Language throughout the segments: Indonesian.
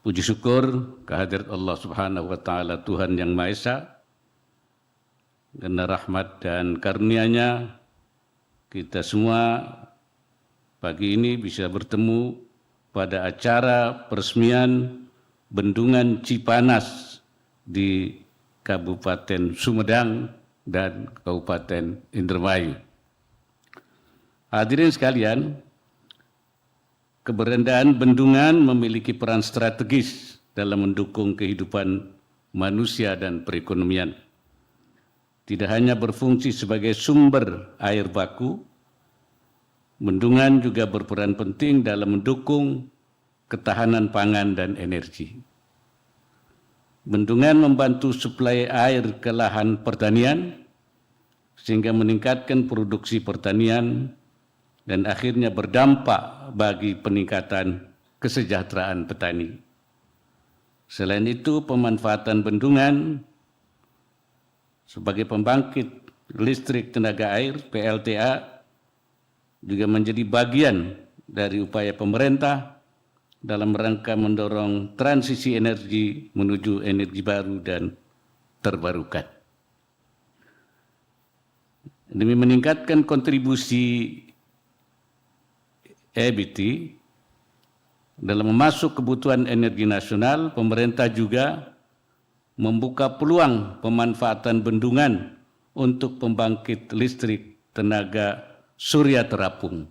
Puji syukur kehadirat Allah Subhanahu wa taala, Tuhan yang Maha Esa, karena rahmat dan karunia-Nya kita semua pagi ini bisa bertemu pada acara peresmian Bendungan Cipanas di Kabupaten Sumedang dan Kabupaten Indramayu. Hadirin sekalian, keberadaan bendungan memiliki peran strategis dalam mendukung kehidupan manusia dan perekonomian. Tidak hanya berfungsi sebagai sumber air baku, bendungan juga berperan penting dalam mendukung ketahanan pangan dan energi. Bendungan membantu suplai air ke lahan pertanian sehingga meningkatkan produksi pertanian dan akhirnya berdampak bagi peningkatan kesejahteraan petani. Selain itu, pemanfaatan bendungan sebagai pembangkit listrik tenaga air (PLTA) juga menjadi bagian dari upaya pemerintah dalam rangka mendorong transisi energi menuju energi baru dan terbarukan. Demi meningkatkan kontribusi EBT dalam memasuk kebutuhan energi nasional, pemerintah juga membuka peluang pemanfaatan bendungan untuk pembangkit listrik tenaga surya terapung.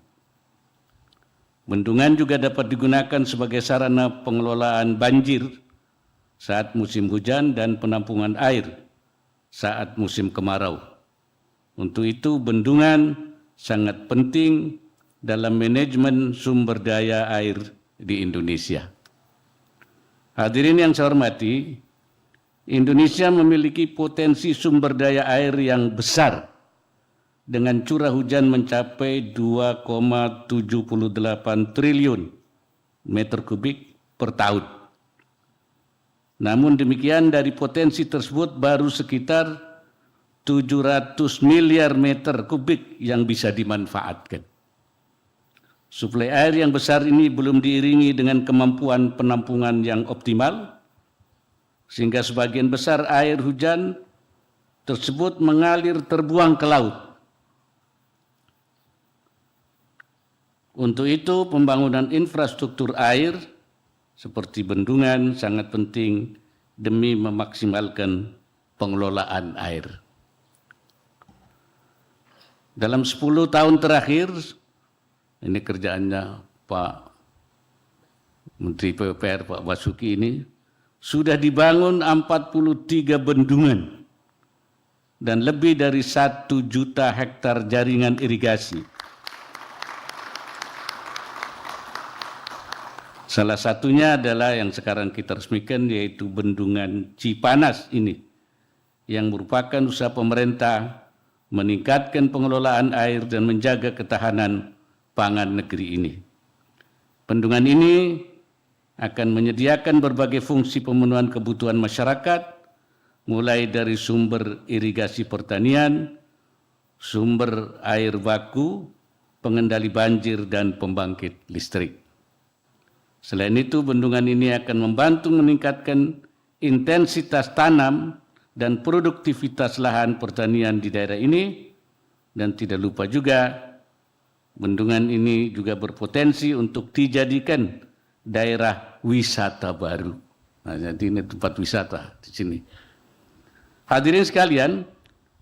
Bendungan juga dapat digunakan sebagai sarana pengelolaan banjir saat musim hujan dan penampungan air saat musim kemarau. Untuk itu, bendungan sangat penting dalam manajemen sumber daya air di Indonesia. Hadirin yang saya hormati, Indonesia memiliki potensi sumber daya air yang besar dengan curah hujan mencapai 2,78 triliun meter kubik per tahun. Namun demikian, dari potensi tersebut baru sekitar 700 miliar meter kubik yang bisa dimanfaatkan. Suplai air yang besar ini belum diiringi dengan kemampuan penampungan yang optimal, sehingga sebagian besar air hujan tersebut mengalir terbuang ke laut. Untuk itu, pembangunan infrastruktur air seperti bendungan sangat penting demi memaksimalkan pengelolaan air. Dalam 10 tahun terakhir, ini kerjaannya Pak Menteri PUPR, Pak Basuki ini, sudah dibangun 43 bendungan dan lebih dari 1 juta hektar jaringan irigasi. Salah satunya adalah yang sekarang kita resmikan, yaitu Bendungan Cipanas ini, yang merupakan usaha pemerintah meningkatkan pengelolaan air dan menjaga ketahanan pangan negeri ini. Bendungan ini akan menyediakan berbagai fungsi pemenuhan kebutuhan masyarakat, mulai dari sumber irigasi pertanian, sumber air baku, pengendali banjir, dan pembangkit listrik. Selain itu, bendungan ini akan membantu meningkatkan intensitas tanam dan produktivitas lahan pertanian di daerah ini, dan tidak lupa juga bendungan ini juga berpotensi untuk dijadikan daerah wisata baru. Nah, jadi ini tempat wisata di sini. Hadirin sekalian,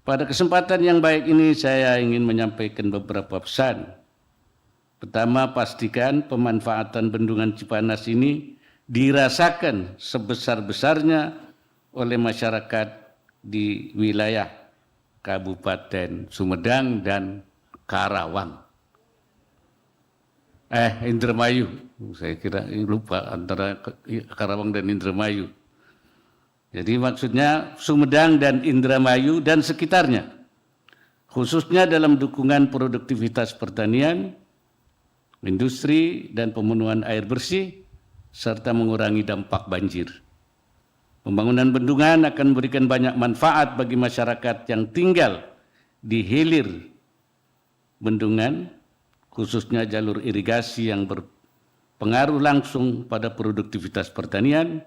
pada kesempatan yang baik ini saya ingin menyampaikan beberapa pesan. Pertama, pastikan pemanfaatan Bendungan Cipanas ini dirasakan sebesar-besarnya oleh masyarakat di wilayah Kabupaten Sumedang dan Karawang. Indramayu, saya kira lupa antara Karawang dan Indramayu. Jadi maksudnya Sumedang dan Indramayu dan sekitarnya, khususnya dalam dukungan produktivitas pertanian, industri, dan pemenuhan air bersih, serta mengurangi dampak banjir. Pembangunan bendungan akan memberikan banyak manfaat bagi masyarakat yang tinggal di hilir bendungan, khususnya jalur irigasi yang pengaruh langsung pada produktivitas pertanian,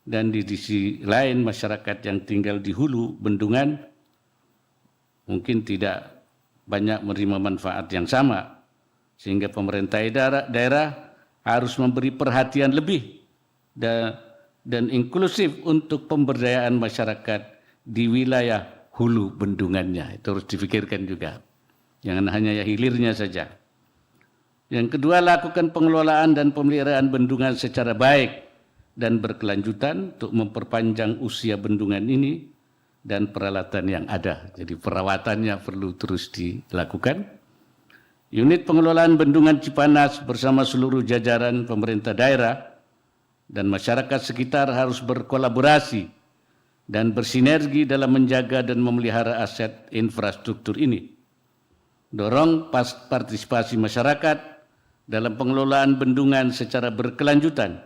dan di sisi lain masyarakat yang tinggal di hulu bendungan mungkin tidak banyak menerima manfaat yang sama, sehingga pemerintah daerah harus memberi perhatian lebih dan inklusif untuk pemberdayaan masyarakat di wilayah hulu bendungannya. Itu harus dipikirkan juga, jangan hanya hilirnya saja. Yang kedua, lakukan pengelolaan dan pemeliharaan bendungan secara baik dan berkelanjutan untuk memperpanjang usia bendungan ini dan peralatan yang ada. Jadi perawatannya perlu terus dilakukan. Unit pengelolaan bendungan Cipanas bersama seluruh jajaran pemerintah daerah dan masyarakat sekitar harus berkolaborasi dan bersinergi dalam menjaga dan memelihara aset infrastruktur ini. Dorong partisipasi masyarakat dalam pengelolaan bendungan secara berkelanjutan.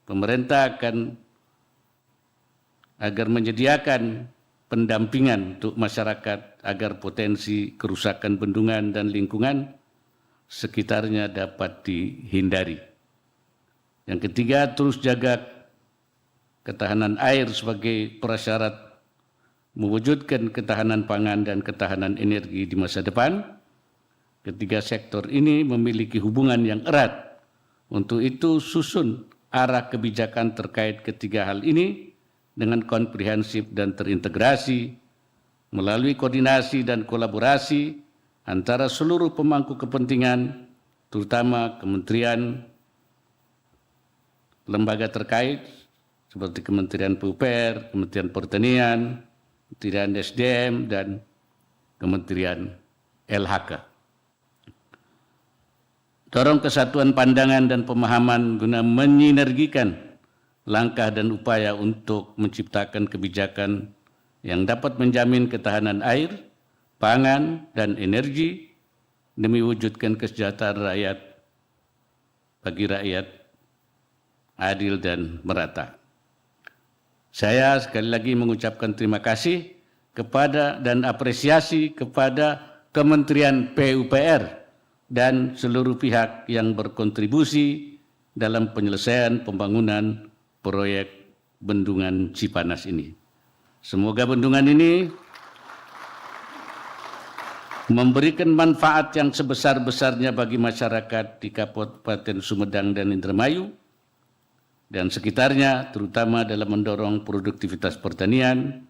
Pemerintah agar menyediakan pendampingan untuk masyarakat agar potensi kerusakan bendungan dan lingkungan sekitarnya dapat dihindari. Yang ketiga, terus jaga ketahanan air sebagai prasyarat mewujudkan ketahanan pangan dan ketahanan energi di masa depan. Ketiga sektor ini memiliki hubungan yang erat. Untuk itu, susun arah kebijakan terkait ketiga hal ini dengan komprehensif dan terintegrasi melalui koordinasi dan kolaborasi antara seluruh pemangku kepentingan, terutama kementerian, lembaga terkait seperti Kementerian PUPR, Kementerian Pertanian, Kementerian SDM, dan Kementerian LHK. Dorong kesatuan pandangan dan pemahaman guna menyinergikan langkah dan upaya untuk menciptakan kebijakan yang dapat menjamin ketahanan air, pangan, dan energi demi wujudkan kesejahteraan rakyat bagi rakyat adil dan merata. Saya sekali lagi mengucapkan terima kasih kepada dan apresiasi kepada Kementerian PUPR dan seluruh pihak yang berkontribusi dalam penyelesaian pembangunan proyek bendungan Cipanas ini. Semoga bendungan ini memberikan manfaat yang sebesar-besarnya bagi masyarakat di Kabupaten Sumedang dan Indramayu dan sekitarnya, terutama dalam mendorong produktivitas pertanian,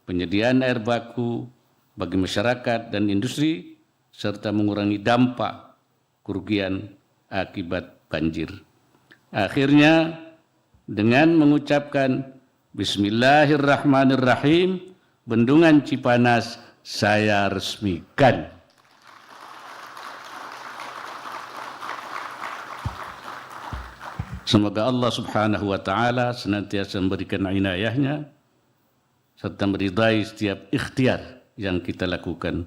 penyediaan air baku bagi masyarakat dan industri, serta mengurangi dampak kerugian akibat banjir. Akhirnya, dengan mengucapkan Bismillahirrahmanirrahim, bendungan Cipanas saya resmikan. Semoga Allah Subhanahu wa Ta'ala senantiasa memberikan inayahnya serta meridai setiap ikhtiar yang kita lakukan.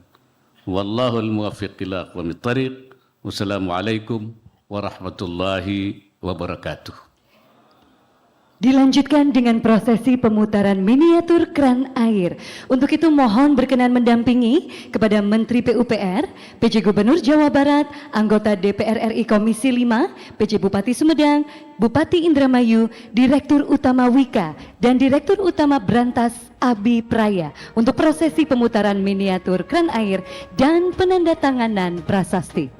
Wallahul muwaffiq ila aqwamit thariq. Wassalamualaikum warahmatullahi wabarakatuh. Dilanjutkan dengan prosesi pemutaran miniatur kran air. Untuk itu mohon berkenan mendampingi kepada Menteri PUPR, PJ Gubernur Jawa Barat, anggota DPR RI Komisi 5, PJ Bupati Sumedang, Bupati Indramayu, Direktur Utama Wika, dan Direktur Utama Brantas Abi Praya untuk prosesi pemutaran miniatur kran air dan penandatanganan prasasti.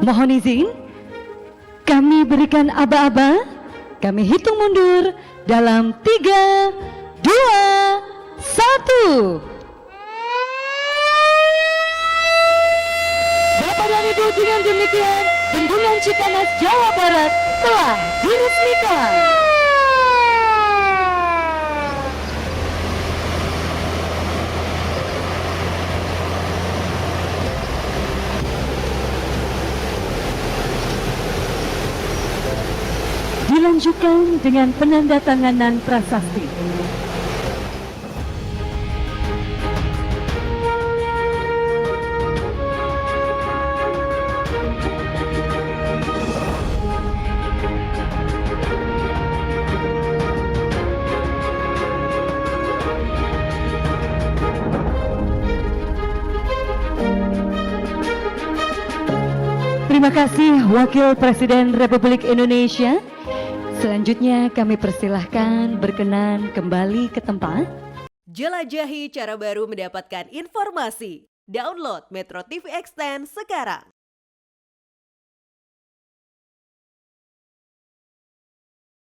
Mohon izin, kami berikan aba-aba, kami hitung mundur dalam 3, 2, 1. Bapak dan Ibu, dengan demikian Bendungan Cipanas Jawa Barat telah diresmikan. Dilanjutkan dengan penandatanganan prasasti. Terima kasih Wakil Presiden Republik Indonesia. Selanjutnya kami persilahkan berkenan kembali ke tempat. Jelajahi cara baru mendapatkan informasi. Download Metro TV Extend sekarang.